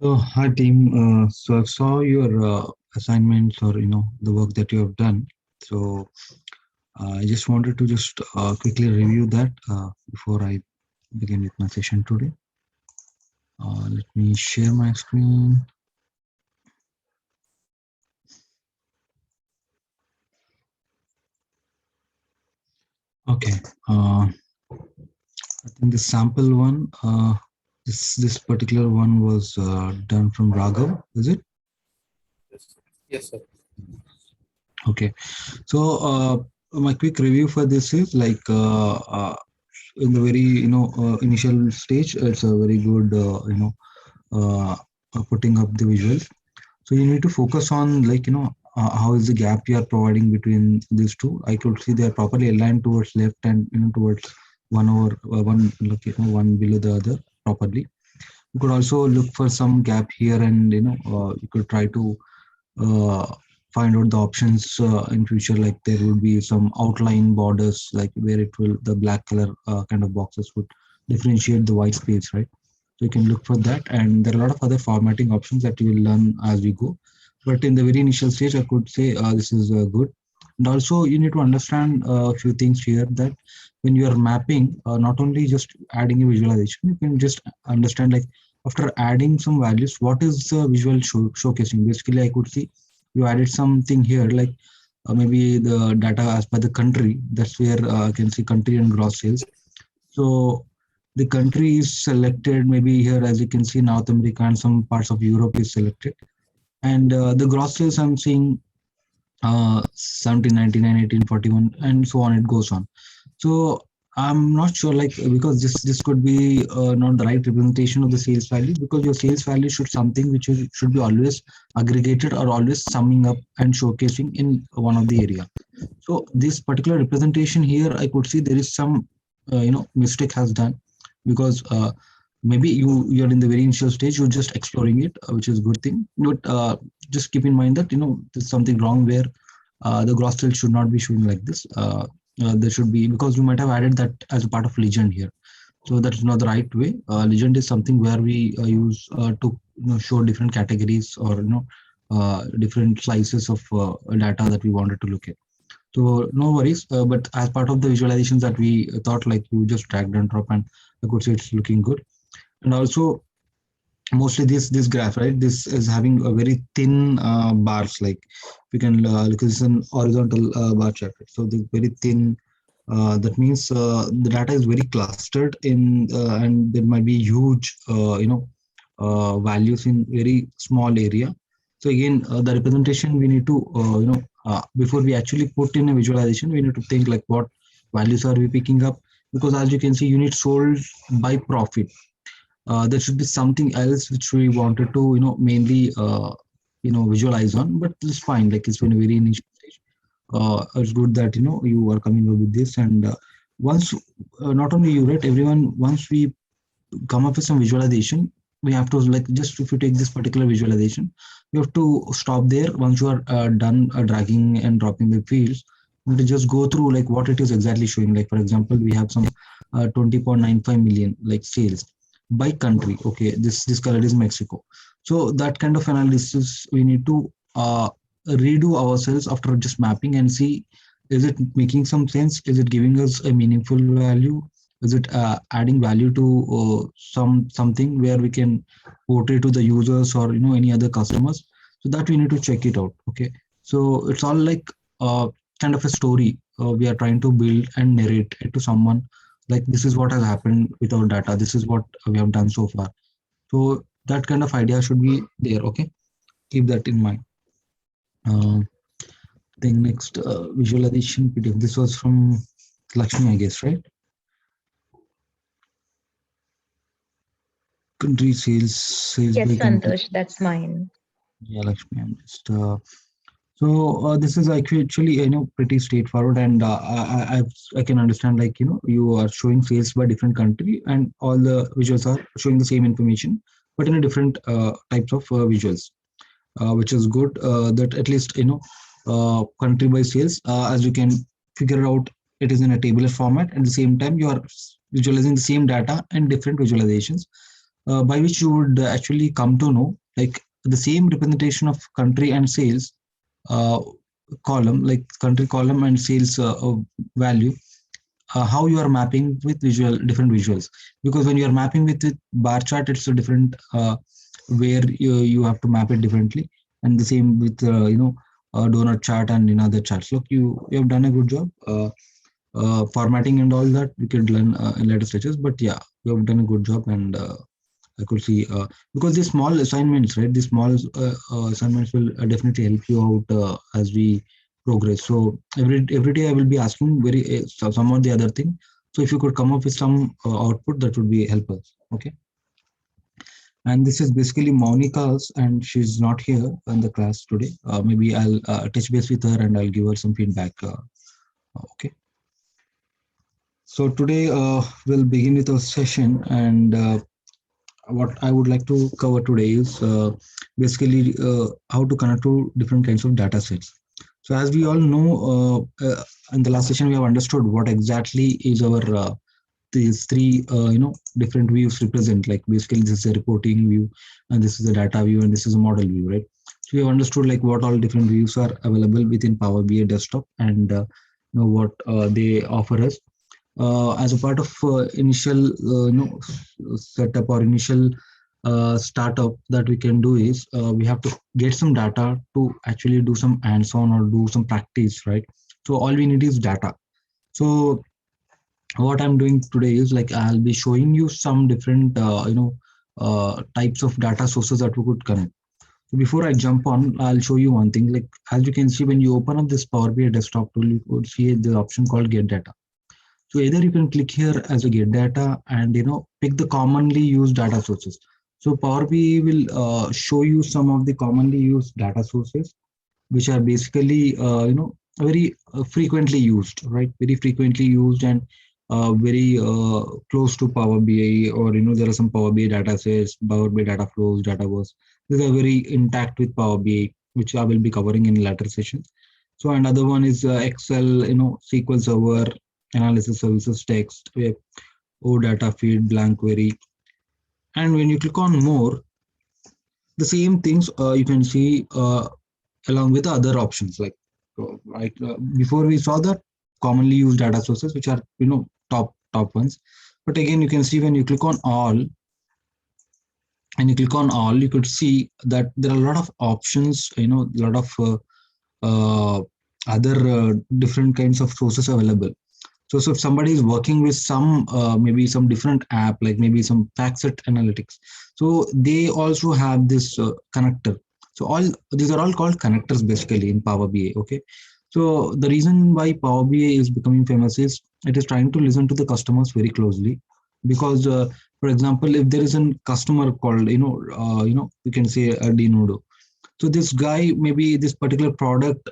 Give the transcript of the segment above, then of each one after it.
So, hi team. So I saw your assignments or the work that you have done. So I just wanted to just quickly review that before I begin with my session today. Let me share my screen. Okay. I think the sample one, this particular one was done from Raghav. Is it? Yes, yes, sir. Okay. So my quick review for this is like in the very initial stage, it's a very good putting up the visuals. So you need to focus on how is the gap you are providing between these two. I could see they are properly aligned towards left and towards one over one, like one below the other properly. You could also look for some gap here, and you could try to uh, find out the options in future. Like there would be some outline borders, like where it will the black color kind of boxes would differentiate the white space, right? So you can look for that, and there are a lot of other formatting options that you will learn as we go. But in the very initial stage, I could say this is good. And also, you need to understand a few things here, that when you are mapping, not only just adding a visualization, you can just understand like after adding some values, what is the visual showcasing. Basically, I could see you added something here, like maybe the data as per the country. That's where I can see country and gross sales. So the country is selected, maybe here as you can see North America and some parts of Europe is selected. And the gross sales I'm seeing 1799, 1841, and so on, it goes on. So I'm not sure, like, because this could be not the right representation of the sales value, because your sales value should something which should be always aggregated or always summing up and showcasing in one of the area. So this particular representation here, I could see there is some mistake has done, because maybe you're in the very initial stage, you're just exploring it, which is good thing. But just keep in mind that there's something wrong where the gross sales should not be showing like this. There should be, because you might have added that as a part of legend here. So that's not the right way. Legend is something where we use to show different categories, or different slices of data that we wanted to look at. So no worries. But as part of the visualizations that we thought, like you just drag and drop, and I could say it's looking good. And also, mostly this graph, right? This is having a very thin bars. Like we can look, this is an horizontal bar chart, right? So the very thin. That means the data is very clustered in, and there might be huge, values in very small area. So again, the representation we need to, before we actually put in a visualization, we need to think like what values are we picking up, because as you can see, units sold by profit. There should be something else which we wanted to, mainly, visualize on. But it's fine. Like it's been a very initial stage. It's good that you are coming up with this. And once, not only you, right? Everyone, once we come up with some visualization, we have to, like, just if you take this particular visualization, you have to stop there. Once you are done dragging and dropping the fields, you have to just go through like what it is exactly showing. Like for example, we have some 20.95 million like sales by country. Okay, this color is Mexico. So that kind of analysis we need to redo ourselves after just mapping and see, is it making some sense, is it giving us a meaningful value, is it adding value to something where we can portray to the users or any other customers. So that we need to check it out. Okay, so it's all like kind of a story we are trying to build and narrate it to someone, like this is what has happened with our data, this is what we have done so far. So that kind of idea should be there. Okay, keep that in mind. um, then next, visualization PDF. This was from Lakshmi, I guess, right? Country sales by Yes, country. Santosh, that's mine. Yeah, Lakshmi, I'm just so this is actually pretty straightforward. And I can understand, like you are showing sales by different country, and all the visuals are showing the same information, but in a different types of visuals, which is good. That at least country by sales, as you can figure out, it is in a tabular format. At the same time, you are visualizing the same data and different visualizations. by which you would actually come to know like the same representation of country and sales uh, column, like country column and sales value, how you are mapping with different visuals. Because when you are mapping with bar chart, it's a different where you have to map it differently. And the same with donut chart and in other charts. Look, you have done a good job. Formatting and all that we could learn in later stages, but yeah, you have done a good job. And I could see because these small assignments, right? These small assignments will definitely help you out as we progress. So every day I will be asking very some of the other thing. So if you could come up with some output, that would be help us. Okay. And this is basically Monica's, and she's not here in the class today. Maybe I'll touch base with her and I'll give her some feedback. Okay. So today we'll begin with our session, and what I would like to cover today is basically how to connect to different kinds of data sets. So as we all know, in the last session we have understood what exactly is our these three different views represent. Like basically this is a reporting view, and this is a data view, and this is a model view, right? So we have understood like what all different views are available within Power BI desktop, and what they offer us as a part of initial setup or initial startup that we can do is we have to get some data to actually do some hands-on or do some practice, right? So all we need is data. So what I'm doing today is like I'll be showing you some different types of data sources that we could connect. So before I jump on, I'll show you one thing. Like as you can see, when you open up this Power BI desktop tool, you could see the option called Get Data. So either you can click here as a Get Data and pick the commonly used data sources. So Power BI will show you some of the commonly used data sources, which are basically very frequently used, right? Very frequently used and very close to Power BI, or there are some Power BI data sets, Power BI data flows, data bus. These are very intact with Power BI, which I will be covering in later sessions. So another one is Excel, SQL Server, analysis services, text, web, OData feed, blank query. And when you click on more, the same things you can see along with the other options. Like before we saw the commonly used data sources, which are top ones. But again, you can see when you click on all, and you click on all, you could see that there are a lot of options, a lot of other different kinds of sources available. So if somebody is working with some maybe some different app, like maybe some FactSet analytics, so they also have this connector. So all these are all called connectors basically in Power BI. Okay, so the reason why Power BI is becoming famous is it is trying to listen to the customers very closely. Because for example, if there is a customer called you can say a Dinodo. So this guy, maybe this particular product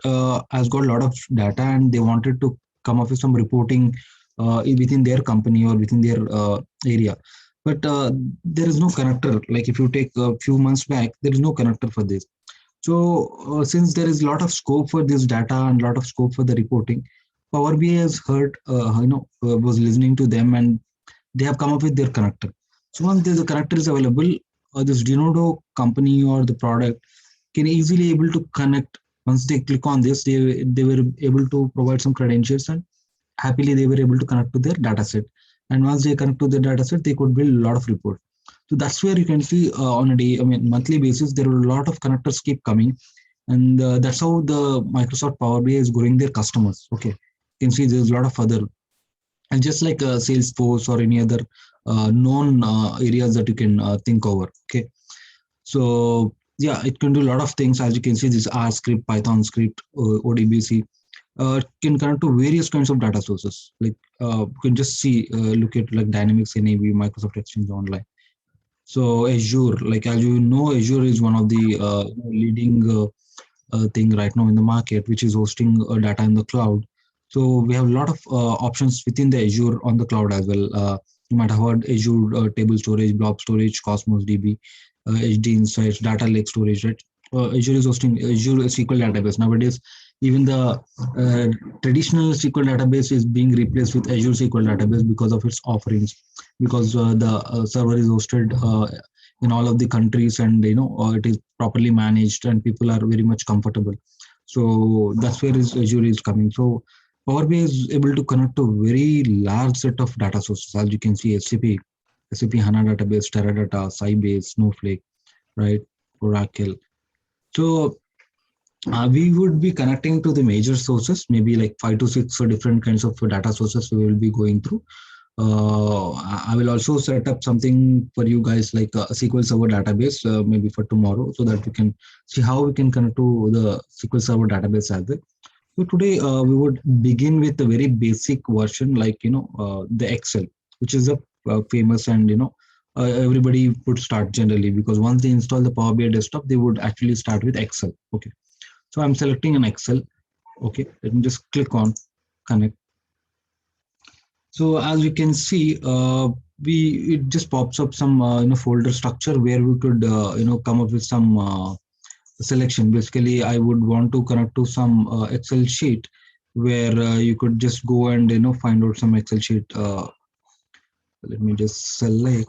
has got a lot of data, and they wanted to come up with some reporting within their company or within their area. But there is no connector. Like if you take a few months back, there is no connector for this. So since there is a lot of scope for this data and a lot of scope for the reporting, Power BI has heard, was listening to them, and they have come up with their connector. So once there's a connector is available, this Denodo company or the product can easily able to connect. Once they click on this, they were able to provide some credentials, and happily they were able to connect to their data set. And once they connect to their data set, they could build a lot of reports. So that's where you can see on a monthly basis, there are a lot of connectors keep coming, and that's how the Microsoft Power BI is growing their customers. Okay, you can see there's a lot of other, and just like Salesforce or any other known areas that you can think over. Okay, so yeah, it can do a lot of things. As you can see, this R script, Python script, ODBC can connect to various kinds of data sources. Like you can just see, look at like Dynamics NAV, Microsoft Exchange Online. So Azure, like as you know, Azure is one of the leading thing right now in the market, which is hosting data in the cloud. So we have a lot of options within the Azure on the cloud as well. You might have heard Azure table storage, blob storage, Cosmos DB, HD Insights, data lake storage, right? Azure is hosting Azure SQL database. Nowadays, Even the traditional SQL database is being replaced with Azure SQL database because of its offerings, because the server is hosted in all of the countries, and it is properly managed, and people are very much comfortable. So that's where is Azure is coming. So Power BI is able to connect to very large set of data sources. As you can see, SAP HANA database, Teradata, Sybase, Snowflake, right, Oracle. So we would be connecting to the major sources, maybe like 5 to 6 different kinds of data sources we will be going through. I will also set up something for you guys like a SQL Server database, maybe for tomorrow, so that we can see how we can connect to the SQL Server database as well. So today we would begin with the very basic version, like the Excel, which is a famous, and everybody would start generally, because once they install the Power BI desktop, they would actually start with Excel. Okay, so I'm selecting an Excel. Okay, let me just click on connect. So as you can see, we it just pops up some folder structure where we could come up with some selection. Basically, I would want to connect to some Excel sheet where you could just go and find out some Excel sheet. Let me just select.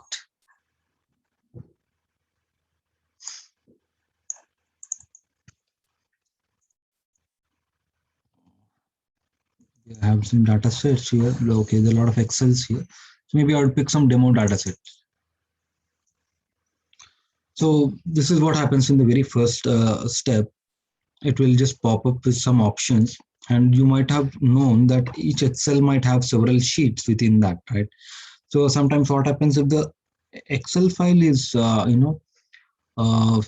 I have some data sets here. Okay, there are a lot of Excels here. So maybe I would pick some demo data sets. So this is what happens in the very first step. It will just pop up with some options, and you might have known that each Excel might have several sheets within that, right? So sometimes what happens, if the Excel file is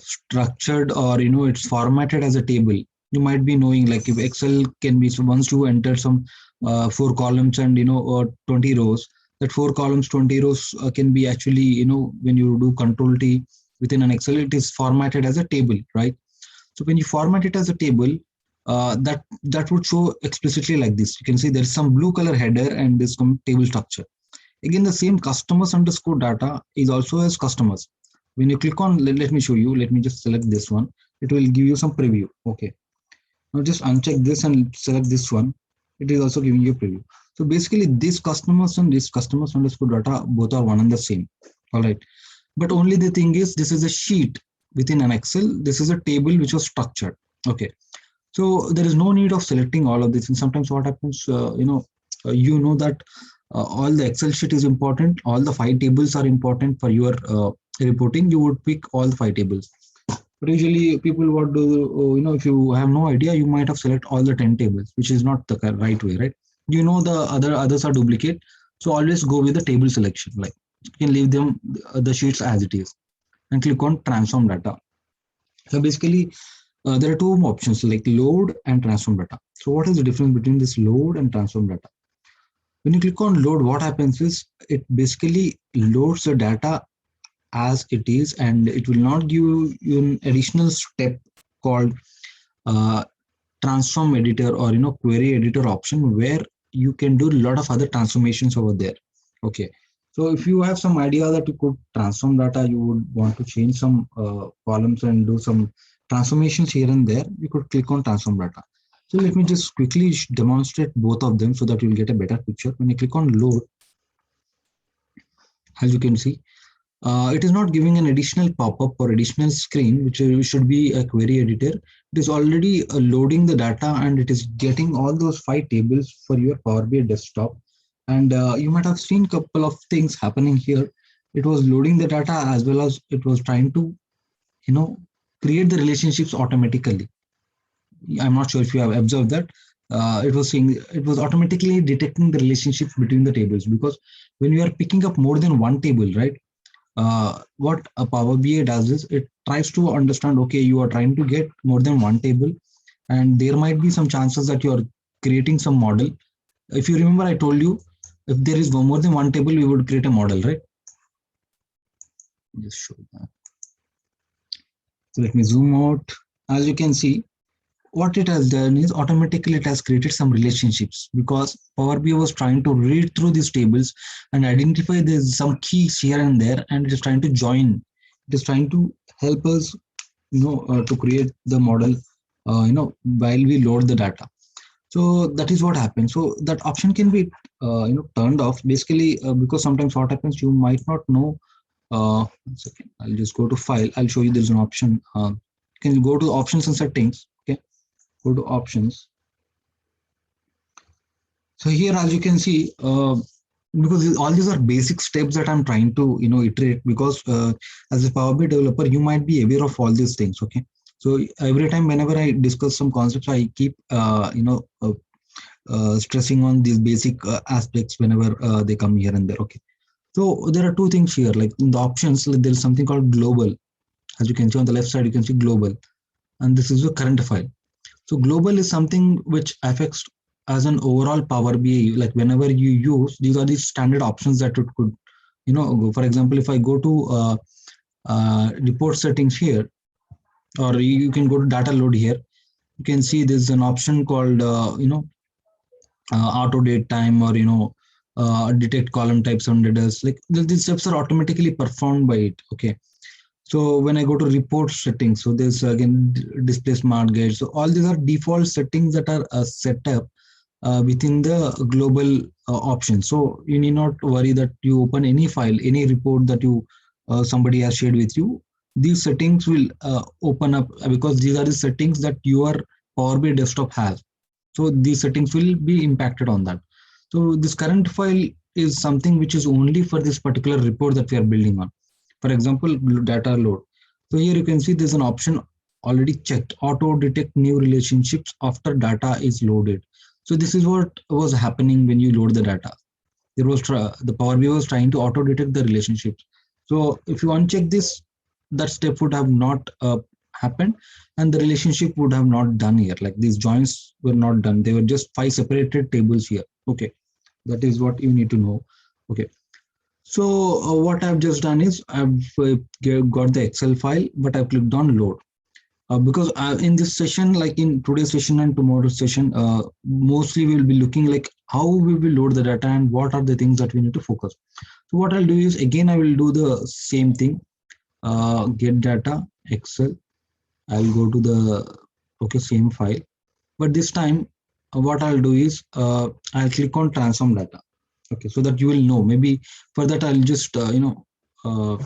structured, or it's formatted as a table, you might be knowing, like if Excel can be, so once you enter some 4 columns and 20 rows, that 4 columns 20 rows can be actually, when you do Control T within an Excel, it is formatted as a table, right? So when you format it as a table, that would show explicitly like this. You can see there's some blue color header and this table structure. Again, the same customers underscore data is also as customers. When you click on, let me show you. Let me just select this one. It will give you some preview. Okay. Now just uncheck this and select this one. It is also giving you a preview. So basically, these customers and this customers underscore data both are one and the same. All right. But only the thing is, this is a sheet within an Excel. This is a table which was structured. Okay. So there is no need of selecting all of this. And sometimes what happens, that all the Excel sheet is important. All the 5 tables are important for your reporting. You would pick all the 5 tables. But usually people what do, if you have no idea, you might have select all the 10 tables, which is not the right way, right? The others are duplicate. So always go with the table selection. Like you can leave them the sheets as it is and click on transform data. So basically, there are two options like load and transform data. So what is the difference between this load and transform data? When you click on load, what happens is it basically loads the data as it is, and it will not give you an additional step called uh, transform editor, or query editor option, where you can do a lot of other transformations over there. Okay, so if you have some idea that you could transform data, you would want to change some columns and do some transformations here and there, you could click on transform data. So let me just quickly demonstrate both of them so that you'll get a better picture. When you click on load, as you can see, it is not giving an additional pop-up or additional screen, which should be a query editor. It is already loading the data, and it is getting all those 5 tables for your Power BI desktop. And you might have seen a couple of things happening here. It was loading the data, as well as it was trying to, you know, create the relationships automatically. I'm not sure if you have observed that. It was automatically detecting the relationships between the tables, because when you are picking up more than one table, right? What a Power BI does is it tries to understand, okay, you are trying to get more than one table, and there might be some chances that you are creating some model. If you remember, I told you, if there is more than one table, we would create a model, right? Just show that. So let me zoom out. As you can see, what it has done is automatically it has created some relationships, because Power BI was trying to read through these tables and identify there's some keys here and there, and it is trying to join. It is trying to help us, to create the model while we load the data. So that is what happens. So that option can be turned off basically, because sometimes what happens, you might not know. 1 second, I'll just go to file. I'll show you there's an option. Can you go to options and settings? Okay, go to options. So here, as you can see, because all these are basic steps that I'm trying to iterate, because as a Power BI developer, you might be aware of all these things. Okay, so every time whenever I discuss some concepts, I keep stressing on these basic aspects whenever they come here and there. Okay, so there are two things here. Like in the options, like, there's something called global. As you can see on the left side, you can see global, and this is a current file. So global is something which affects as an overall Power BI. Like whenever you use, these are the standard options that it could, go. For example, if I go to report settings here, or you can go to data load here, you can see there's an option called, auto date time, or detect column types under us. Like these steps are automatically performed by it. Okay, so when I go to report settings, so there's again display smart guide. So all these are default settings that are set up within the global option. So you need not worry that you open any file, any report that you somebody has shared with you. These settings will open up, because these are the settings that your Power BI desktop has. So these settings will be impacted on that. So this current file is something which is only for this particular report that we are building on. For example, data load. So here you can see there's an option already checked, auto detect new relationships after data is loaded. So this is what was happening when you load the data. There was the Power BI was trying to auto detect the relationships. So if you uncheck this, that step would have not happened, and the relationship would have not done here. Like these joins were not done. They were just 5 separated tables here. Okay, that is what you need to know. Okay. So what I've just done is I've got the Excel file, but I've clicked on load. Because in this session, like in today's session and tomorrow's session, mostly we'll be looking like how we will load the data and what are the things that we need to focus. So what I'll do is, again, I will do the same thing. Get data, Excel. I'll go to the same file, but this time what I'll do is I'll click on transform data. Okay, so that you will know. Maybe for that I'll just uh,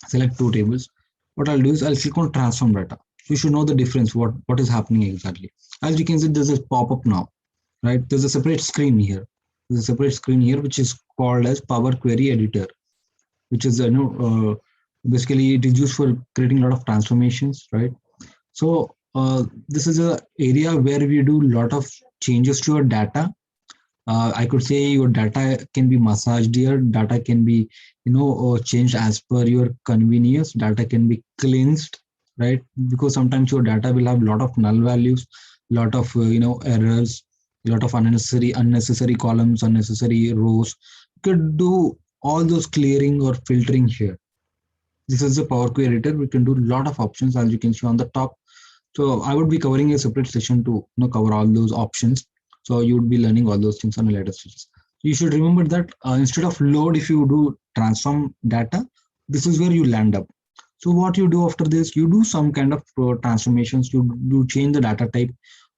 select two tables. What I'll do is I'll click on transform data. You should know the difference, what is happening exactly. As you can see, there's a pop-up now, right? There's a separate screen here. There's a separate screen here which is called as Power Query Editor, which is basically it is used for creating a lot of transformations, right? So this is a area where we do a lot of changes to your data. I could say your data can be massaged here. Data can be, changed as per your convenience. Data can be cleansed, right? Because sometimes your data will have a lot of null values, lot of errors, a lot of unnecessary columns, unnecessary rows. You could do all those clearing or filtering here. This is the Power Query Editor. We can do a lot of options, as you can see on the top. So I would be covering a separate session to cover all those options. So you would be learning all those things on a later stages. You should remember that instead of load, if you do transform data, this is where you land up. So what you do after this, you do some kind of transformations. You do change the data type,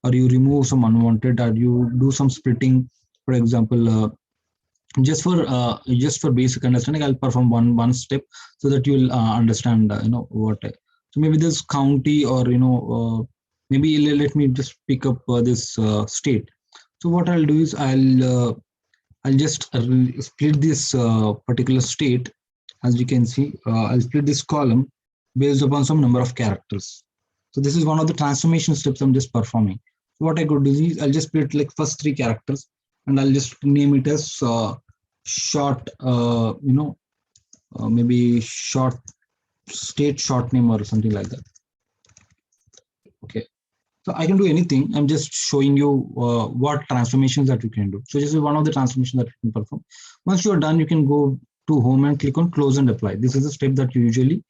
or you remove some unwanted, or you do some splitting. For example, just for basic understanding, I'll perform one step so that you'll understand what. So maybe this county, or maybe let me just pick up this state. So what I'll do is I'll just split this particular state. As you can see, I'll split this column based upon some number of characters. So this is one of the transformation steps I'm just performing. So what I could do is I'll just split like first 3 characters, and I'll just name it as short, maybe short state short name or something like that. Okay. So I can do anything. I'm just showing you what transformations that you can do. So this is one of the transformations that you can perform. Once you're done, you can go to home and click on close and apply. This is a step that you usually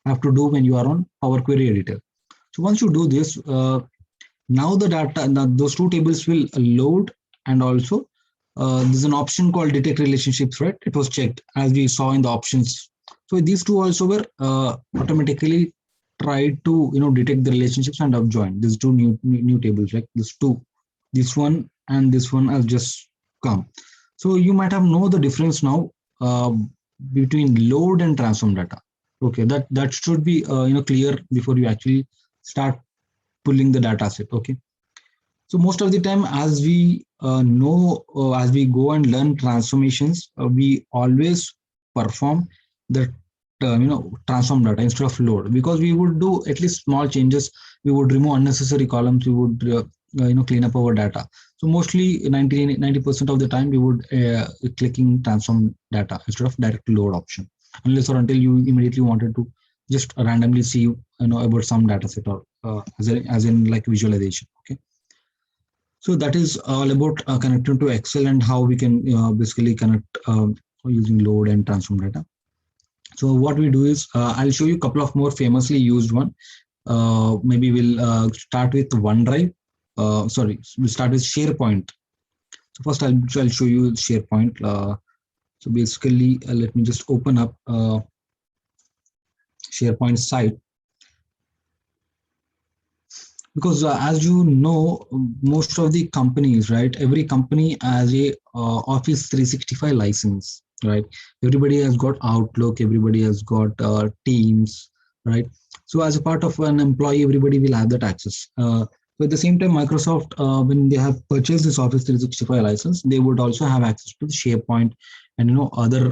have to do when you are on Power Query Editor. So once you do this, now the data, those 2 tables will load, and also there's an option called detect relationships, right? It was checked as we saw in the options. So these 2 also were automatically try to detect the relationships and have joined these two new tables, like this one and this one has just come. So you might have know the difference now uh, between load and transform data. Okay, that should be clear before you actually start pulling the data set. Okay, so most of the time, as we know, as we go and learn transformations, we always perform the transform data instead of load, because we would do at least small changes. We would remove unnecessary columns. We would clean up our data. So mostly 90% of the time we would clicking transform data instead of direct load option, unless or until you immediately wanted to just randomly see about some data set, or as in like visualization. Okay, so that is all about connecting to Excel and how we can basically connect using load and transform data. So what we do is I'll show you a couple of more famously used one. Maybe we'll start with OneDrive. Sorry, we'll start with SharePoint. So first I'll show you SharePoint. So basically, let me just open up SharePoint site, because as you know, most of the companies, right, every company has a Office 365 license, right? Everybody has got Outlook, everybody has got Teams, right? So as a part of an employee, everybody will have that access. But at the same time, Microsoft, when they have purchased this Office 365 license, they would also have access to the SharePoint and other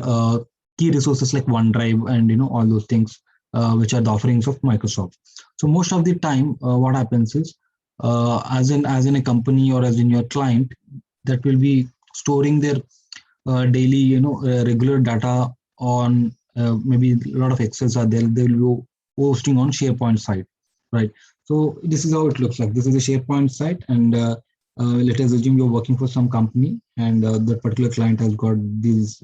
key resources like OneDrive and all those things, which are the offerings of Microsoft. So most of the time, what happens is, as in a company or as in your client, that will be storing their daily, regular data on maybe a lot of Excels are there. They will be hosting on SharePoint site, right? So this is how it looks like. This is a SharePoint site, and let us assume you're working for some company, and that particular client has got these,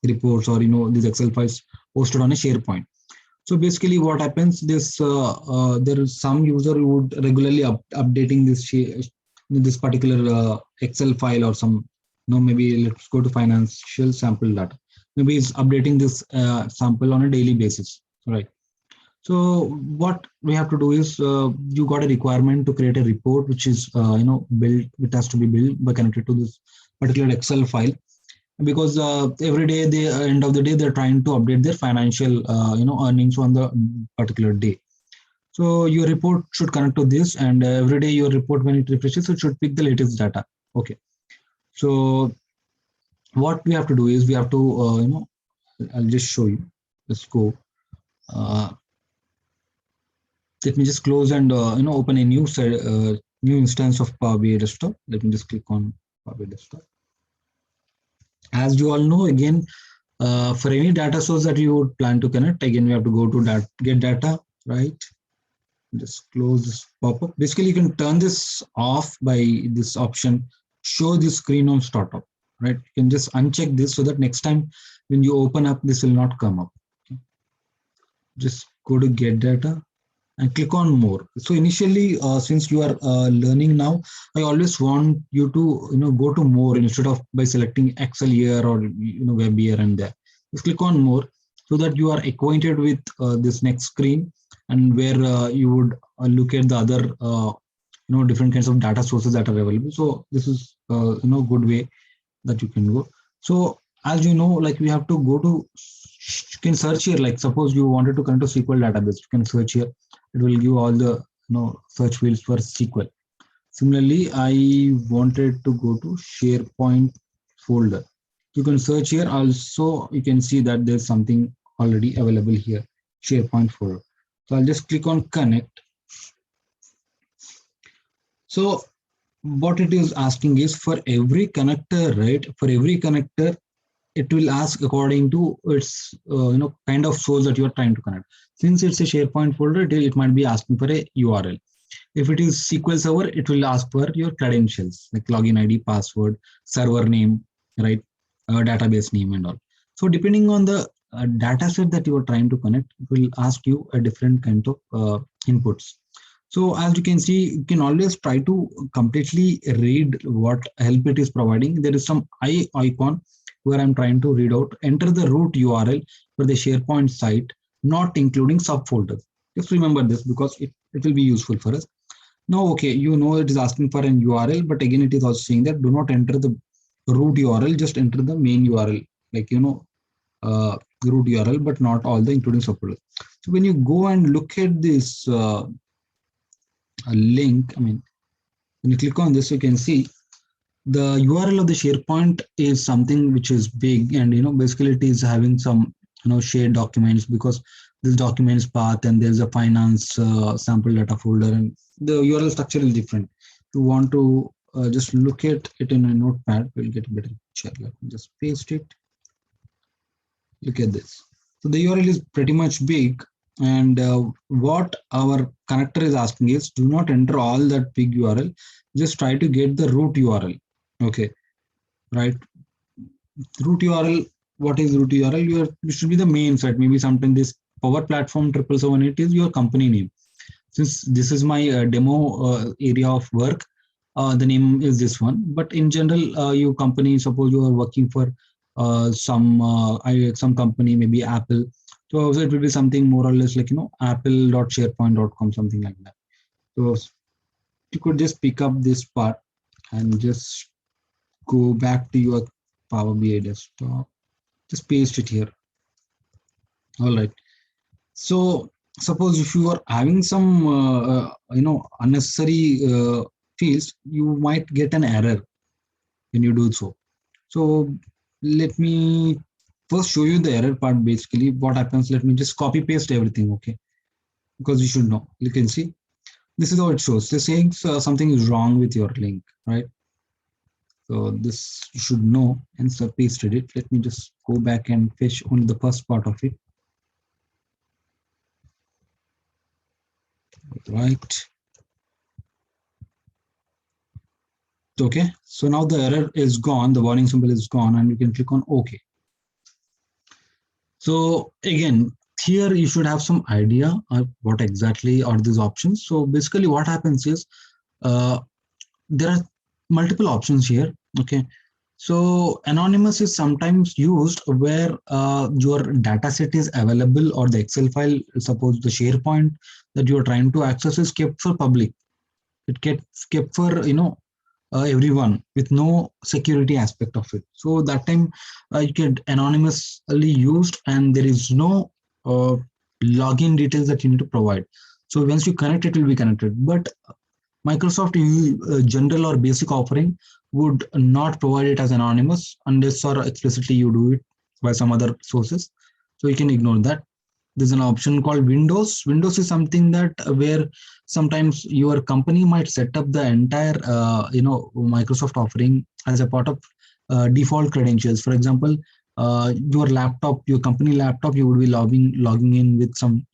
reports, or these Excel files hosted on a SharePoint. So basically, what happens? There is some user who would regularly updating this particular Excel file, or some, maybe let's go to financial sample data. Maybe it's updating this sample on a daily basis, right? So what we have to do is, you got a requirement to create a report, which is built. It has to be built by connected to this particular Excel file, because every day, they end of the day, they're trying to update their financial earnings on the particular day. So your report should connect to this, and every day your report, when it refreshes, it should pick the latest data. Okay, so what we have to do is, we have to I'll just show you. Let's go. uh, Let me just close and open a new instance of Power BI Desktop. Let me just click on Power BI Desktop. As you all know, again, for any data source that you would plan to connect, again, we have to go to that get data, right? Just close this pop-up. Basically, you can turn this off by this option, show this screen on startup, right? You can just uncheck this, so that next time when you open up, this will not come up. Okay. Just go to get data and click on more. So initially, since you are learning now, I always want you to go to more instead of by selecting Excel here, or web here and there. Just click on more, so that you are acquainted with this next screen, and where you would look at the other different kinds of data sources that are available. So this is good way that you can go. So as you know, like, we have to go to, you can search here. Like, suppose you wanted to connect to SQL database, you can search here. It will give all the search fields for SQL. Similarly, I wanted to go to SharePoint folder. You can search here. Also, you can see that there's something already available here, SharePoint folder. So I'll just click on connect. So what it is asking is, for every connector, right? For every connector, it will ask according to its kind of source that you are trying to connect. Since it's a SharePoint folder, it might be asking for a URL. If it is SQL Server, it will ask for your credentials, like login ID, password, server name, right? Database name and all. So depending on the data set that you are trying to connect, it will ask you a different kind of inputs. So as you can see, you can always try to completely read what help it is providing. There is some eye icon where I'm trying to read out, enter the root URL for the SharePoint site, not including subfolders. Just remember this because it will be useful for us. Now, okay, you know it is asking for an URL, but again, it is also saying that do not enter the root URL, just enter the main URL, like, root URL, but not all the including subfolders. So when you go and look at this link, I mean, when you click on this, you can see the URL of the SharePoint is something which is big, and basically it is having some shared documents, because this documents path and there's a finance sample data folder, and the URL structure is different. If you want to just look at it in a notepad, we'll get a better picture. Let me just paste it. Look at this. So the URL is pretty much big, and what our connector is asking is do not enter all that big URL, just try to get the root URL. Okay, right? Root URL. What is root URL? You should be the main site. Maybe sometimes this Power Platform 777 is your company name. Since this is my demo area of work, the name is this one. But in general, your company, suppose you are working for some company, maybe Apple. So also it will be something more or less like apple.sharepoint.com, something like that. So you could just pick up this part and just go back to your Power BI desktop. Just paste it here. All right. So suppose if you are having some unnecessary fields, you might get an error when you do so. So let me first show you the error part. Basically what happens, let me just copy paste everything, okay, because you should know. You can see this is how it shows. They're saying something is wrong with your link, right? So this you should know, and so pasted it. Let me just go back and fetch only the first part of it. Right. Okay, so now the error is gone, the warning symbol is gone, and you can click on OK. So again, here you should have some idea of what exactly are these options. So basically what happens is there are multiple options here. Okay, so anonymous is sometimes used where your data set is available, or the Excel file, suppose the SharePoint that you are trying to access is kept for public. It gets kept for everyone with no security aspect of it. So that time you get anonymously used, and there is no login details that you need to provide. So once you connect, it will be connected. But Microsoft general or basic offering would not provide it as anonymous unless or explicitly you do it by some other sources. So you can ignore that. There's an option called Windows. Windows is something that where sometimes your company might set up the entire Microsoft offering as a part of default credentials. For example, your laptop, your company laptop, you would be logging in with some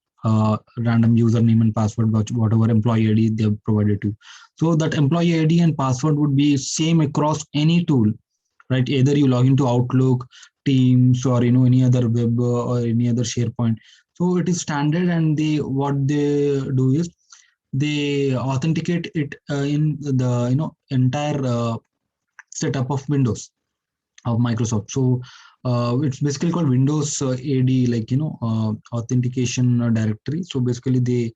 random username and password, whatever employee ID they have provided to. So that employee ID and password would be same across any tool, right? Either you log into Outlook, Teams, or any other web or any other SharePoint. So it is standard, and what they do is they authenticate it in the entire setup of Windows of Microsoft. So it's basically called Windows AD, like authentication directory. So basically they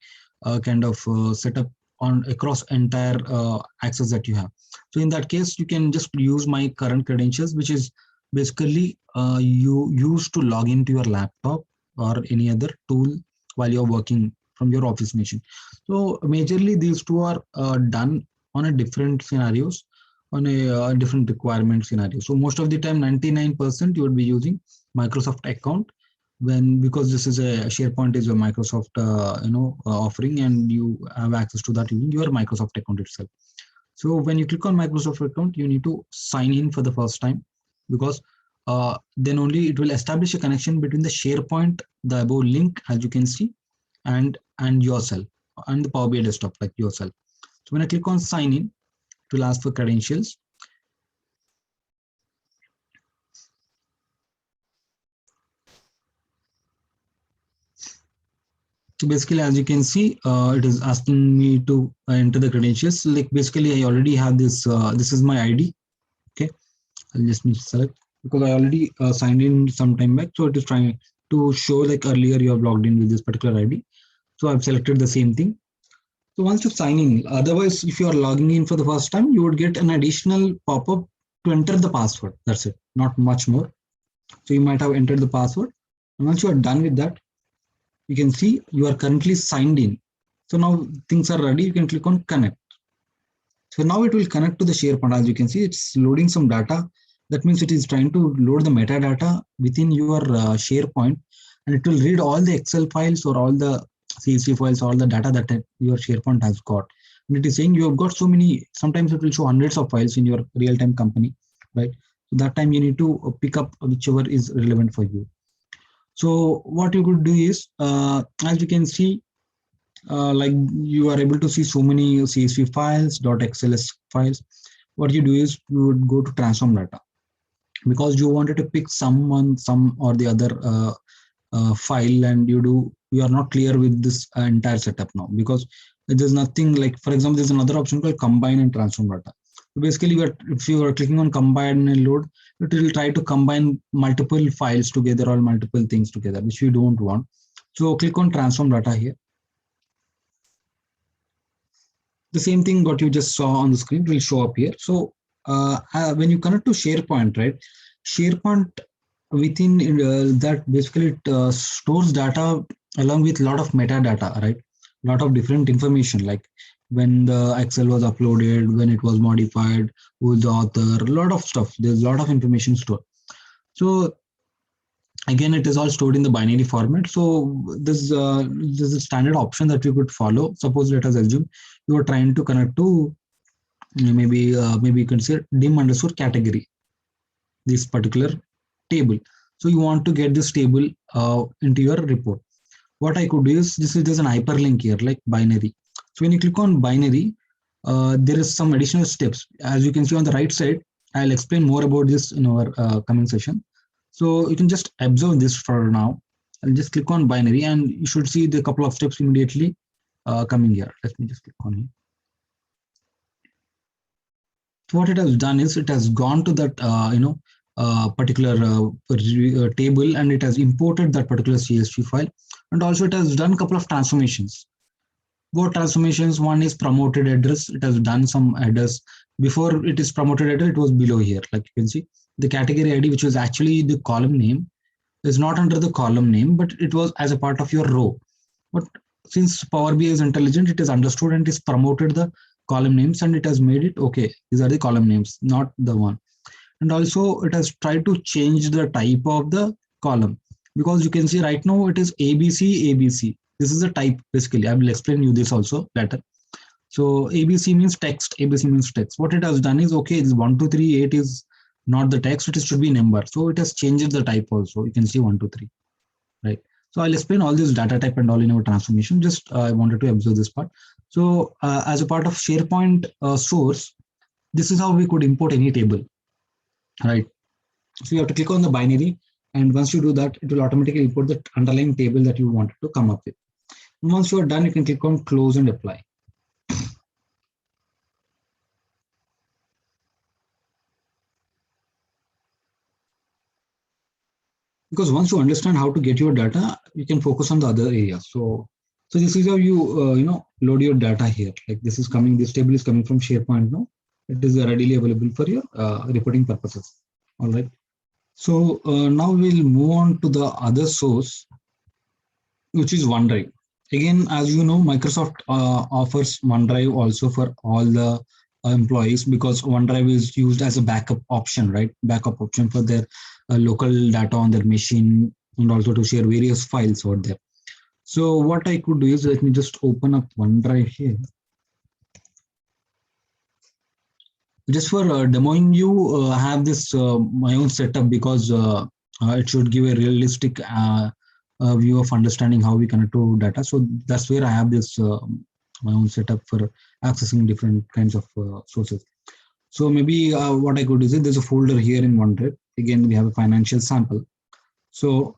kind of set up on across entire access that you have. So in that case, you can just use my current credentials, which is basically you use to log into your laptop or any other tool while you're working from your office machine. So majorly these two are done on a different scenarios, on a different requirement scenario. So most of the time, 99% you would be using Microsoft account, because this is a SharePoint is a Microsoft offering, and you have access to that using your Microsoft account itself. So when you click on Microsoft account, you need to sign in for the first time, because then only it will establish a connection between the SharePoint, the above link, as you can see, and yourself, and the Power BI desktop, like yourself. So when I click on sign in, it will ask for credentials. So basically, as you can see, it is asking me to enter the credentials. Like basically, I already have this. This is my ID. Okay, I'll just need to select, because I already signed in some time back. So it is trying to show like earlier you have logged in with this particular ID. So I've selected the same thing. So once you sign in, otherwise, if you are logging in for the first time, you would get an additional pop-up to enter the password. That's it, not much more. So you might have entered the password. And once you are done with that, you can see you are currently signed in. So now things are ready. You can click on connect. So now it will connect to the SharePoint. As you can see, it's loading some data. That means it is trying to load the metadata within your SharePoint, and it will read all the Excel files or all the CSV files, all the data that your SharePoint has got. And it is saying you have got so many, sometimes it will show hundreds of files in your real-time company, right? So that time you need to pick up whichever is relevant for you. So what you could do is, as you can see, like you are able to see so many CSV files, .xls files. What you do is you would go to transform data, because you wanted to pick some or the other file, and you are not clear with this entire setup now, because there's nothing like, for example, there's another option called combine and transform data. So basically, if you are clicking on combine and load, it will try to combine multiple files together or multiple things together, which we don't want. So click on transform data here. The same thing what you just saw on the screen will show up here. So when you connect to SharePoint, right? SharePoint within that basically it stores data along with a lot of metadata, right? A lot of different information, like when the Excel was uploaded, when it was modified, who's the author, a lot of stuff. There's a lot of information stored. So again, it is all stored in the binary format. So this is a standard option that you could follow. Suppose let us assume you are trying to connect to maybe you can say dim underscore category, this particular table. So you want to get this table into your report. What I could do is, there's an hyperlink here like binary. So when you click on binary, there is some additional steps. As you can see on the right side, I'll explain more about this in our coming session. So you can just observe this for now. I'll just click on binary, and you should see the couple of steps immediately coming here. Let me just click on here. So what it has done is it has gone to that particular table, and it has imported that particular CSV file, and also it has done a couple of transformations. What transformations? One is promoted address. It has done some address. Before it is promoted address, it was below here. Like you can see, the category ID, which was actually the column name, is not under the column name, but it was as a part of your row. But since Power BI is intelligent, it is understood and it is promoted the column names, and it has made it okay. These are the column names, not the one. And also it has tried to change the type of the column, because you can see right now it is ABC, ABC. This is the type basically. I will explain you this also later. So ABC means text, ABC means text. What it has done is, okay, this 1, 2, 3, 8 is not the text, it should be number. So it has changed the type also. You can see 1, 2, 3, right? So I'll explain all this data type and all in our transformation. Just I wanted to observe this part. So as a part of SharePoint source, this is how we could import any table, right? So you have to click on the binary, and once you do that, it will automatically import the underlying table that you wanted to come up with. And once you are done, you can click on close and apply. Because once you understand how to get your data, you can focus on the other areas. So this is how you load your data here. Like this is coming, this table is coming from SharePoint now. It is readily available for your reporting purposes. All right. So now we'll move on to the other source, which is OneDrive. Again, as you know, Microsoft offers OneDrive also for all the employees, because OneDrive is used as a backup option, right? Backup option for their local data on their machine, and also to share various files over there. So what I could do is, let me just open up OneDrive here. Just for demoing you, I have this my own setup, because it should give a realistic view of understanding how we connect to data. So that's where I have this my own setup for accessing different kinds of sources. So maybe what I could do is, there's a folder here in OneDrive. Again, we have a financial sample. So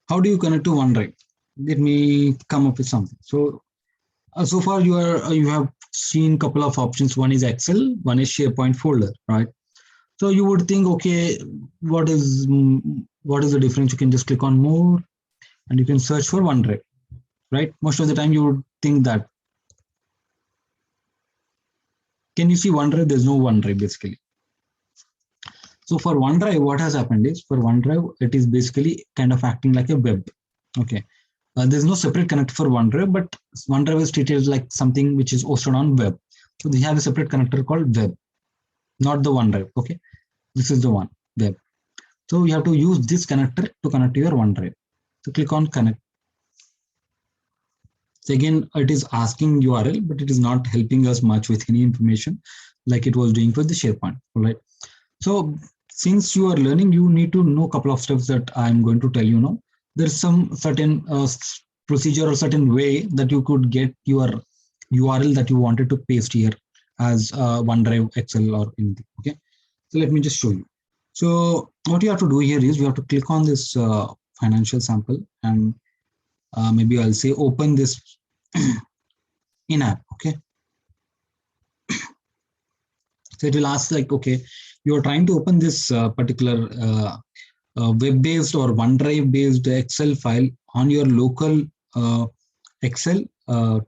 how do you connect to OneDrive? Let me come up with something. So so far you have seen a couple of options. One is Excel, one is SharePoint folder, right? So you would think, okay, what is the difference? You can just click on more, and you can search for OneDrive. right? Most of the time you would think that. Can you see OneDrive? There's no OneDrive basically. So for OneDrive, what has happened is for OneDrive, it is basically kind of acting like a web. Okay. There's no separate connector for OneDrive, but OneDrive is treated like something which is hosted on web. So they have a separate connector called web, not the OneDrive. Okay. This is the one, web. So you have to use this connector to connect to your OneDrive. So click on connect. So again, it is asking URL, but it is not helping us much with any information like it was doing for the SharePoint. All right. So since you are learning, you need to know a couple of steps that I'm going to tell you now. There's some certain procedure or certain way that you could get your URL that you wanted to paste here as OneDrive, Excel, or anything. Okay. So let me just show you. So what you have to do here is you have to click on this financial sample, and maybe I'll say open this in app. Okay. So it will ask like, okay, you're trying to open this particular web-based or OneDrive-based Excel file on your local Excel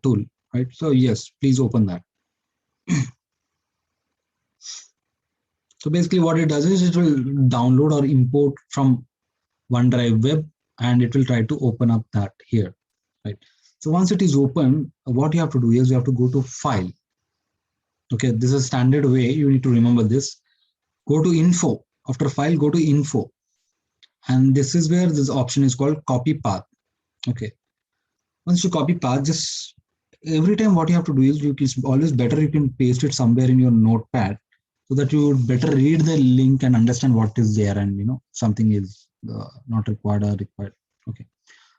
tool, right? So yes, please open that. So basically what it does is it will download or import from OneDrive web, and it will try to open up that here, right? So once it is open, what you have to do is you have to go to file. Okay, this is a standard way. You need to remember this. Go to info. After file, go to info. And this is where this option is called copy path. Okay. Once you copy path, just every time what you have to do is it's always better you can paste it somewhere in your notepad so that you would better read the link and understand what is there, and something is not required or required. Okay.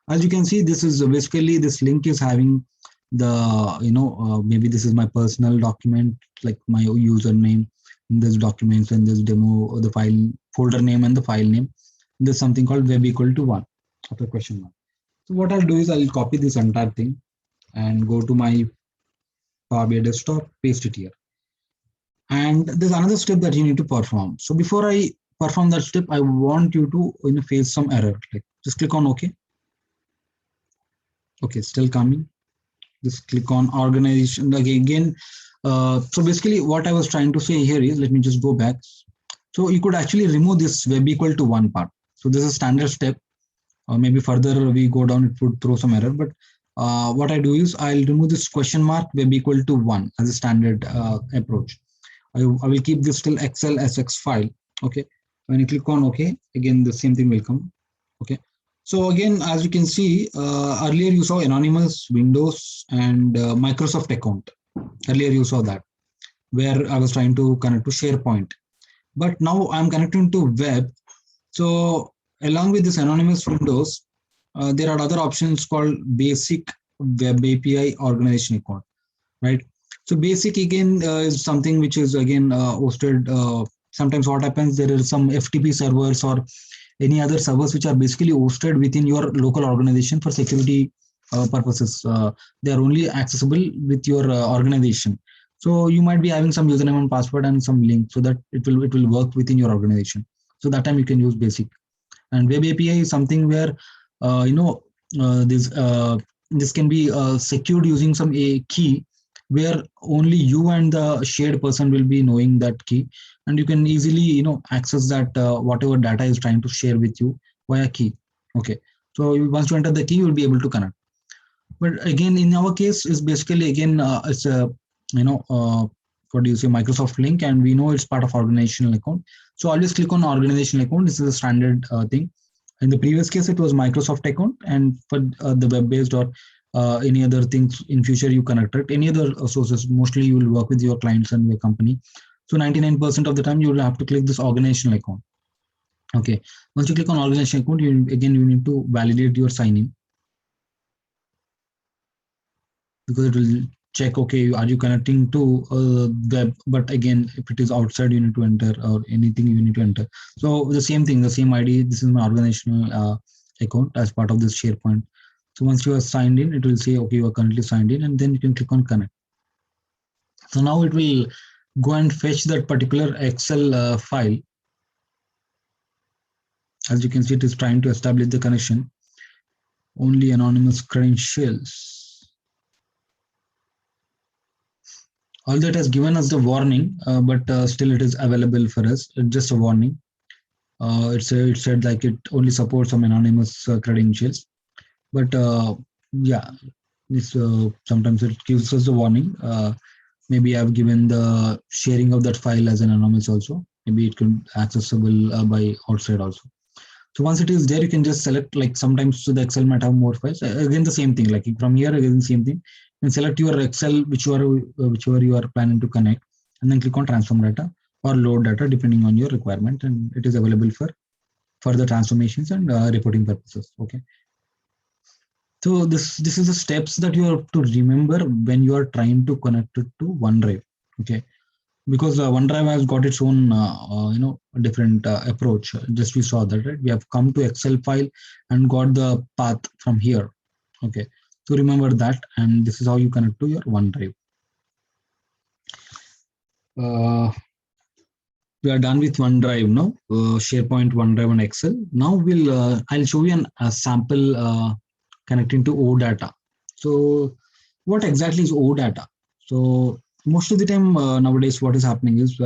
As you can see, this is basically this link is having the maybe this is my personal document, like my username in this documents and this demo, or the file folder name and the file name. There's something called web equal to 1 after question mark. So what I'll do is I'll copy this entire thing and go to my Power BI desktop, paste it here. And there's another step that you need to perform. So before I perform that step, I want you to face some error. Like just click on OK. Okay, still coming. Just click on organization. Like again, so basically what I was trying to say here is, let me just go back. So you could actually remove this web equal to 1 part. So this is a standard step. Maybe further we go down, it would throw some error. But what I do is I'll remove this question mark web equal to 1 as a standard approach. I will keep this till Excel SX file. Okay. When you click on OK, again, the same thing will come. Okay. So again, as you can see, earlier you saw anonymous, Windows, and Microsoft account. Earlier you saw that, where I was trying to connect to SharePoint. But now I'm connecting to web. So along with this anonymous Windows, there are other options called basic web API organization account, right? So basic again is something which is again hosted. Sometimes what happens, there are some FTP servers or any other servers which are basically hosted within your local organization for security purposes. They are only accessible with your organization. So you might be having some username and password and some link so that it will work within your organization. So that time you can use basic. And web API is something where this can be secured using some a key where only you and the shared person will be knowing that key, and you can easily access that whatever data is trying to share with you via key. Okay, so once you enter the key, you will be able to connect. But again, in our case, is basically again it's a what do you say, Microsoft link, and we know it's part of organizational account. So always click on organizational account. This is a standard thing. In the previous case, it was Microsoft account, and for the web-based or any other things in future you connect it. Any other sources, mostly you will work with your clients and your company. So 99% of the time you will have to click this organizational account. Okay. Once you click on organizational account, you need to validate your sign in, because it will check, okay, are you connecting to web? But again, if it is outside, you need to enter, or anything you need to enter. So the same thing, the same ID. This is my organizational account as part of this SharePoint. So once you are signed in, it will say, okay, you are currently signed in, and then you can click on connect. So now it will go and fetch that particular Excel file. As you can see, it is trying to establish the connection. only anonymous credentials. Although it has given us the warning, but still it is available for us. It's just a warning. It said like it only supports some anonymous credentials, but yeah, this sometimes it gives us a warning. Maybe I've given the sharing of that file as an anonymous also. Maybe it could accessible by outside also. So once it is there, you can just select, like sometimes the Excel might have more files. Again, the same thing, like from here, again, the same thing. And select your Excel, whichever you are planning to connect, and then click on transform data or load data, depending on your requirement. And it is available for further transformations and reporting purposes. Okay. So this is the steps that you have to remember when you are trying to connect it to OneDrive. Okay, because OneDrive has got its own different approach. Just we saw that, right? We have come to Excel file and got the path from here. Okay, so remember that, and this is how you connect to your OneDrive. We are done with OneDrive now. SharePoint, OneDrive, and Excel. Now I'll show you a sample connecting to OData. So what exactly is OData? So most of the time nowadays, what is happening is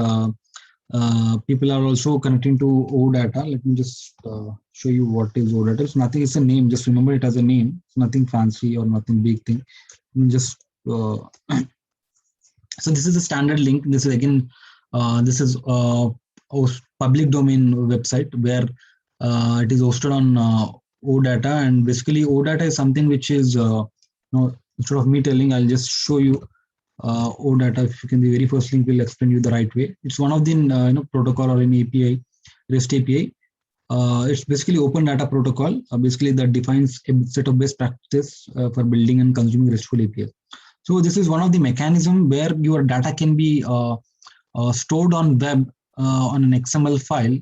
people are also connecting to OData. Let me just show you what is OData. It's nothing. It's a name. Just remember it as a name. It's nothing fancy or nothing big thing. Just so this is a standard link. This is again, this is a public domain website where it is hosted on OData, and basically OData is something which is, instead of me telling, I'll just show you OData. If you can, the very first link will explain you the right way. It's one of the protocol or an API, REST API. It's basically open data protocol, basically that defines a set of best practices for building and consuming RESTful APIs. So this is one of the mechanism where your data can be stored on web on an XML file,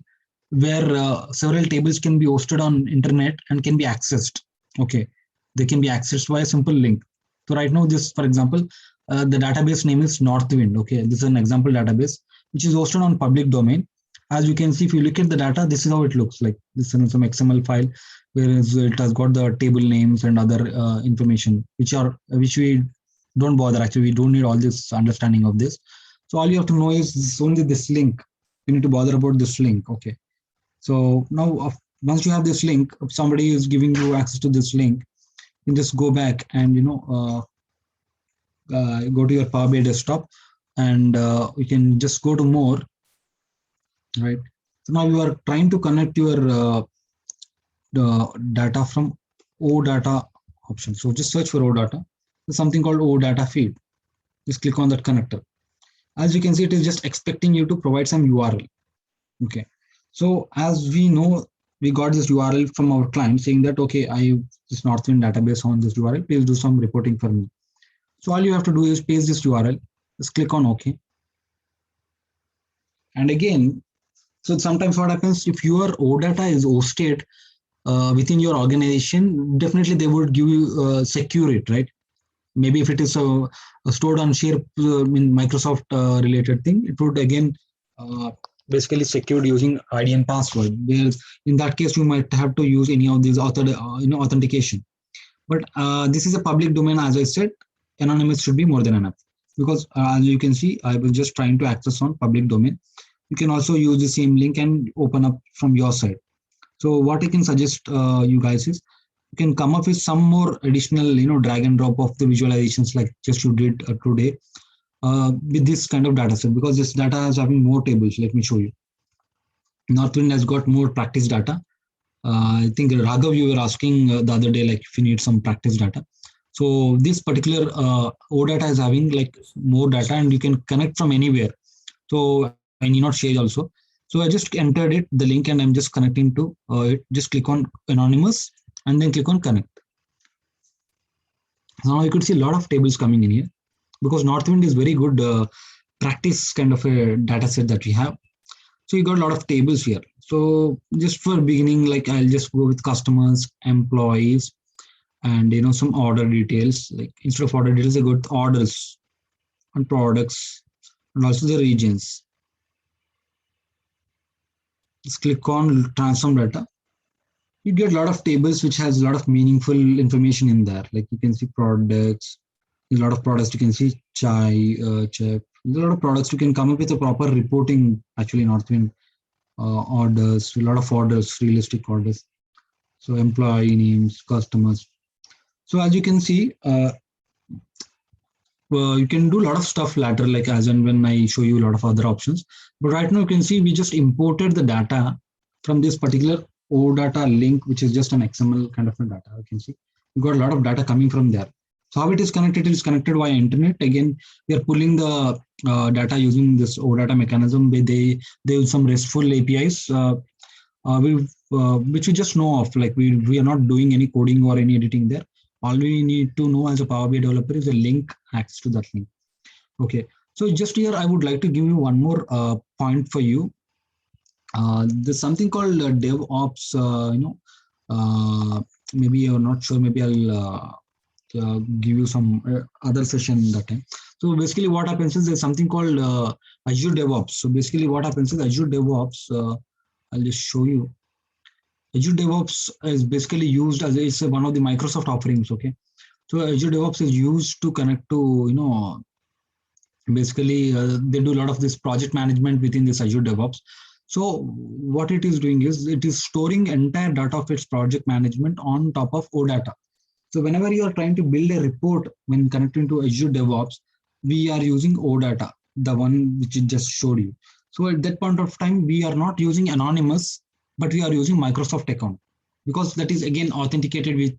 where several tables can be hosted on internet and can be accessed. Okay, they can be accessed by a simple link. So right now, this, for example, the database name is Northwind. Okay, this is an example database which is hosted on public domain. As you can see, if you look at the data, this is how it looks like. This is some XML file, whereas it has got the table names and other information, which we don't bother. Actually, we don't need all this understanding of this. So all you have to know is only this link. You need to bother about this link. Okay. So now once you have this link, if somebody is giving you access to this link, you can just go back and go to your Power BI desktop, and you can just go to more. Right. So now you are trying to connect your data from OData option. So just search for OData. There's something called OData feed. Just click on that connector. As you can see, it is just expecting you to provide some URL. Okay. So as we know, we got this URL from our client saying that, okay, I use this Northwind database on this URL. Please do some reporting for me. So all you have to do is paste this URL. Just click on OK. And again, so sometimes what happens, if your OData is hosted within your organization, definitely they would give you secure it, right? Maybe if it is stored on share in Microsoft related thing, it would again basically secured using ID and password. Whereas in that case, you might have to use any of these authentication. But this is a public domain, as I said. Anonymous should be more than enough, because as you can see, I was just trying to access on public domain. You can also use the same link and open up from your side. So what I can suggest you guys is, you can come up with some more additional, drag and drop of the visualizations like just you did today with this kind of data set, because this data is having more tables. Let me show you. Northwind has got more practice data. I think Raghav, you were asking the other day, like if you need some practice data. So this particular OData is having like more data, and you can connect from anywhere. So I need not share also. So I just entered it, the link, and I'm just connecting to it. Just click on anonymous and then click on connect. Now you could see a lot of tables coming in here, because Northwind is very good practice kind of a data set that we have. So you got a lot of tables here. So just for beginning, like I'll just go with customers, employees, and some order details. Like instead of order details, I go with orders and products, and also the regions. Just click on transform data. you get a lot of tables which has a lot of meaningful information in there. Like you can see products, a lot of products. You can see chai, chef. There's a lot of products. You can come up with a proper reporting. Actually, Northwind orders, a lot of orders, realistic orders. So employee names, customers. So as you can see, you can do a lot of stuff later, like as and when I show you a lot of other options. But right now you can see we just imported the data from this particular OData link, which is just an XML kind of a data. You can see we got a lot of data coming from there. So how it is connected? It is connected via internet. Again, we are pulling the data using this OData mechanism where they use some RESTful APIs. Which we just know of, like we are not doing any coding or any editing there. All we need to know as a Power BI developer is a link, access to that link. Okay, so just here I would like to give you one more point for you. There's something called DevOps. Maybe you're not sure. Maybe I'll give you some other session that time. So basically, what happens is there's something called Azure DevOps. So basically, what happens is Azure DevOps. I'll just show you. Azure DevOps is basically used as it's one of the Microsoft offerings. Okay, so Azure DevOps is used to connect to basically they do a lot of this project management within this Azure DevOps. So what it is doing is it is storing entire data of its project management on top of OData. So whenever you are trying to build a report when connecting to Azure DevOps, we are using OData, the one which I just showed you. So at that point of time, we are not using anonymous, but we are using Microsoft account because that is again authenticated with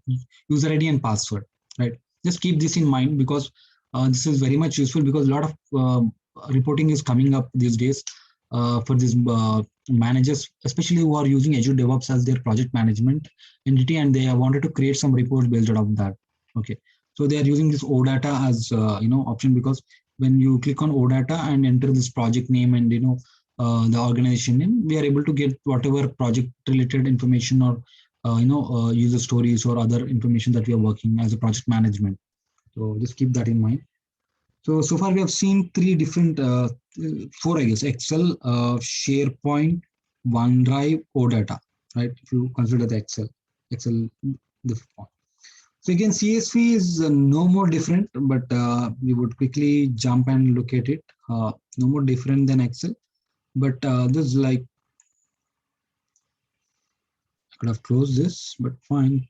user ID and password, right? Just keep this in mind because this is very much useful because a lot of reporting is coming up these days for these managers, especially who are using Azure DevOps as their project management entity, and they have wanted to create some reports based out of that. Okay, so they are using this OData as option because when you click on OData and enter this project name and the organization name, we are able to get whatever project related information or user stories or other information that we are working as a project management. So just keep that in mind. So far we have seen three different, four I guess, Excel, SharePoint, OneDrive, OData, right? If you consider the Excel, the form. So again, CSV is no more different, but we would quickly jump and look at it. No more different than Excel, but this is like, I could have closed this, but fine.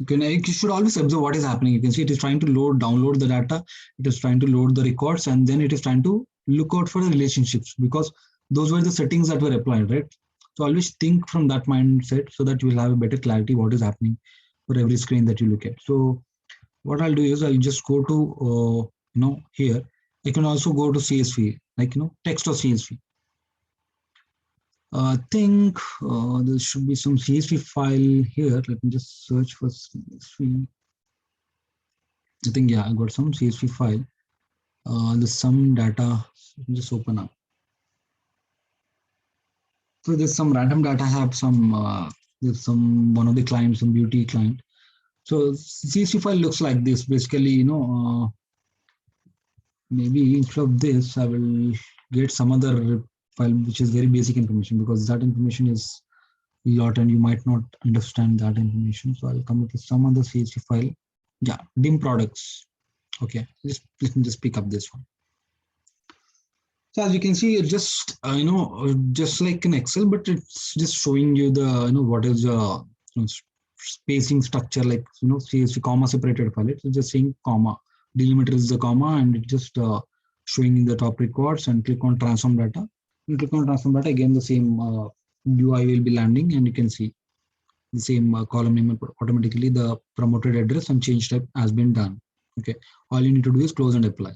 You should always observe what is happening. You can see it is trying to download the data. It is trying to load the records, and then it is trying to look out for the relationships because those were the settings that were applied, right? So always think from that mindset so that you will have a better clarity what is happening for every screen that you look at. So what I'll do is I'll just go to here. I can also go to CSV, like text or CSV. I think there should be some CSV file here. Let me just search for CSV. I think, yeah, I got some CSV file. There's some data. Just open up. So there's some random data. I have some, there's some, one of the clients, some beauty client. So CSV file looks like this. Basically, maybe instead of this, I will get some other file which is very basic information because that information is a lot and you might not understand that information. So I'll come up with some other CSV file. Yeah, dim products. Okay, let me just pick up this one. So as you can see, it just just like in Excel, but it's just showing you the what is the spacing structure, like CSV comma separated file. It's just saying comma, delimiter is the comma, and it just showing in the top records. And click on transform data. You click on transform data again, the same UI will be landing, and you can see the same column name automatically. The promoted address and change type has been done. Okay, all you need to do is close and apply.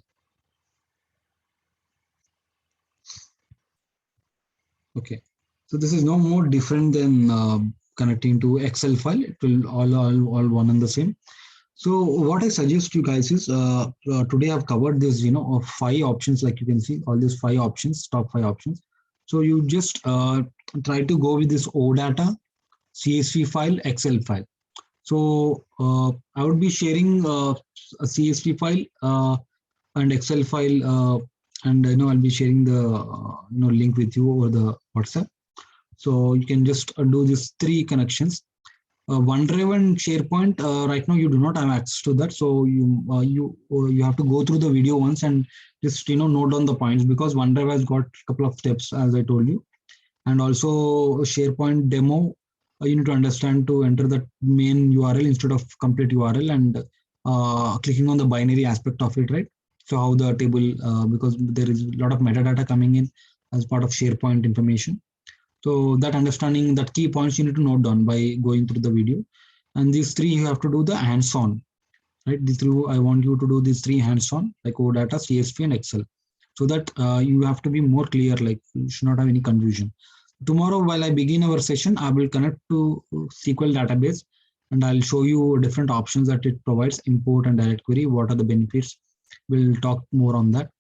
Okay, so this is no more different than connecting to Excel file. It will all one and the same. So what I suggest you guys is today I've covered this, of 5 options. Like you can see all these 5 options, top 5 options. So you just try to go with this OData, CSV file, Excel file. So I would be sharing a CSV file and Excel file, and I'll be sharing the link with you over the WhatsApp. So you can just do these three connections. OneDrive and SharePoint, right now you do not have access to that, so you have to go through the video once and just note down the points, because OneDrive has got a couple of steps as I told you, and also SharePoint demo. You need to understand to enter the main URL instead of complete URL, and clicking on the binary aspect of it, right? So how the table, because there is a lot of metadata coming in as part of SharePoint information. So that understanding, that key points you need to note down by going through the video. And these three you have to do the hands-on, right? These three, I want you to do these three hands-on, like OData, CSV, and Excel, so that you have to be more clear, like you should not have any confusion. Tomorrow, while I begin our session, I will connect to SQL database, and I'll show you different options that it provides, import and direct query. What are the benefits? We'll talk more on that.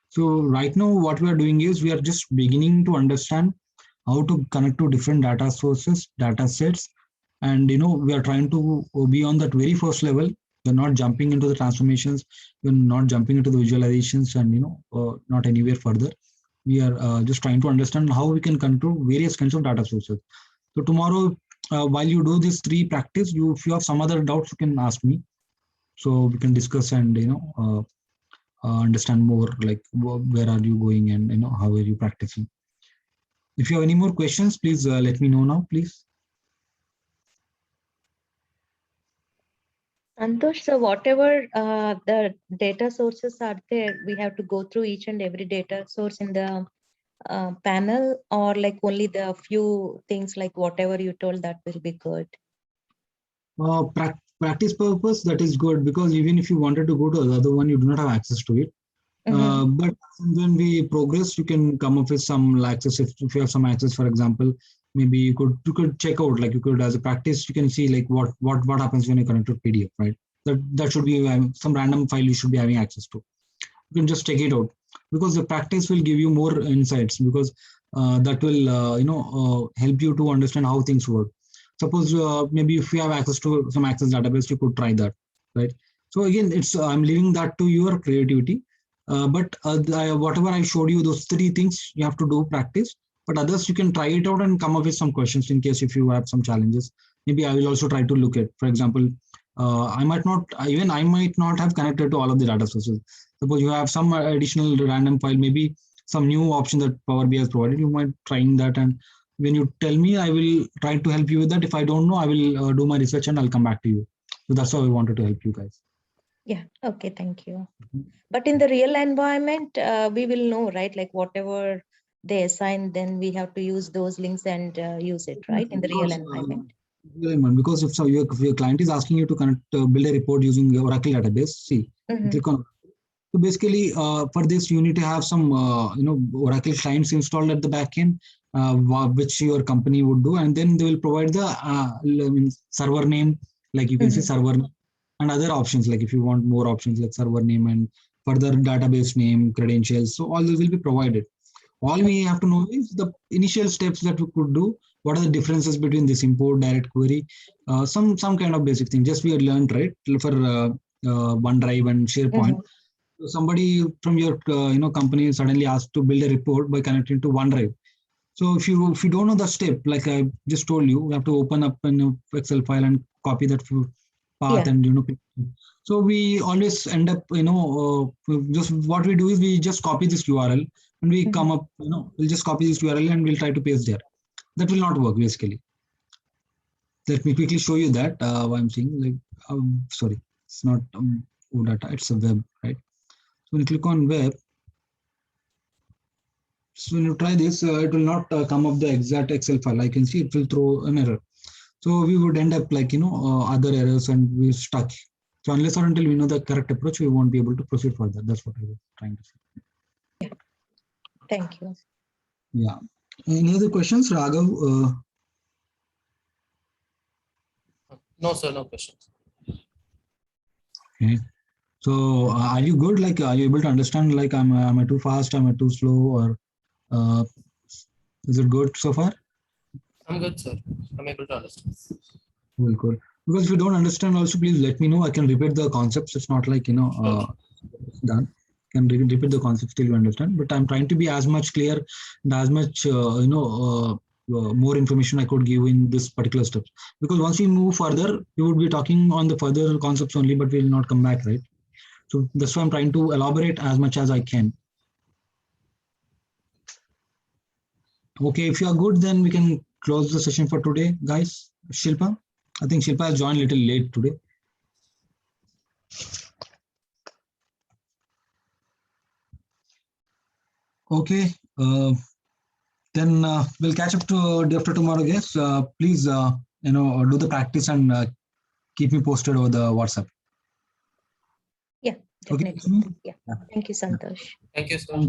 So right now, what we are doing is we are just beginning to understand how to connect to different data sources, data sets, and we are trying to be on that very first level. We're not jumping into the transformations, we're not jumping into the visualizations, and not anywhere further. We are just trying to understand how we can control various kinds of data sources. So tomorrow, while you do this three practice, if you have some other doubts, you can ask me, so we can discuss and understand more, like where are you going, and how are you practicing. If you have any more questions, please let me know now, please. Santosh, so whatever the data sources are there, we have to go through each and every data source in the panel, or like only the few things, like whatever you told, that will be good? Practice purpose, that is good, because even if you wanted to go to the other one, you do not have access to it. But when we progress, you can come up with some access. If you have some access, for example, maybe you could check out, like you could, as a practice, you can see like what happens when you connect to PDF, right? That should be some random file you should be having access to. You can just check it out, because the practice will give you more insights, because that will help you to understand how things work. Suppose maybe if you have access to some Access database, you could try that, right? So again, it's I'm leaving that to your creativity. But whatever I showed you, those three things you have to do practice. But others, you can try it out and come up with some questions in case if you have some challenges. Maybe I will also try to look at, for example, I might not have connected to all of the data sources. Suppose you have some additional random file, maybe some new option that Power BI has provided. You might trying that, and when you tell me, I will try to help you with that. If I don't know, I will do my research and I'll come back to you. So that's how I wanted to help you guys. Yeah. Okay. Thank you. But in the real environment, we will know, right? Like whatever they assign, then we have to use those links and use it, right? In the real environment. Because if your client is asking you to connect, build a report using the Oracle database, see, click on. So basically, for this, you need to have some, Oracle clients installed at the backend, which your company would do, and then they will provide the server name, like you can see server name, and other options, like if you want more options like server name and further database name, credentials. So all those will be provided. All we have to know is the initial steps that we could do. What are the differences between this import, direct query, some kind of basic thing. Just we had learned, right, for OneDrive and SharePoint. So somebody from your company suddenly asked to build a report by connecting to OneDrive. So if you don't know the step, like I just told you, you have to open up an Excel file and copy that path, and So we always end up, just what we do is we just copy this URL and we come up, we'll just copy this URL and we'll try to paste there. That will not work basically. Let me quickly show you that. What I'm saying, like, sorry, it's not OData, it's a web, right? So when you click on web, so when you try this, it will not come up the exact Excel file. I can see it will throw an error. So we would end up like, other errors, and we're stuck. So unless or until we know the correct approach, we won't be able to proceed further. That's what I was trying to say. Yeah. Thank you. Yeah. Any other questions, Raghav? No, sir, no questions. Okay. So are you good? Like, are you able to understand, like, am I too fast? Am I too slow? Or is it good so far? I'm good, sir. I'm able to understand. Cool. Because if you don't understand also, please let me know. I can repeat the concepts. It's not like, done. Can repeat the concepts till you understand. But I'm trying to be as much clear and as much, more information I could give in this particular steps. Because once we move further, we would be talking on the further concepts only, but we will not come back, right? So that's why I'm trying to elaborate as much as I can. Okay, if you are good, then we can close the session for today, guys. Shilpa, I think Shilpa has joined a little late today. Okay, then we'll catch up to day after tomorrow, guys. Please, do the practice and keep me posted over the WhatsApp. Yeah, Okay. definitely. Yeah. Yeah. Thank you, Santosh. Thank you, sir.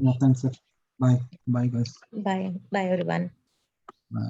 Yeah, thanks, sir. Bye. Bye, guys. Bye. Bye, everyone. Bye.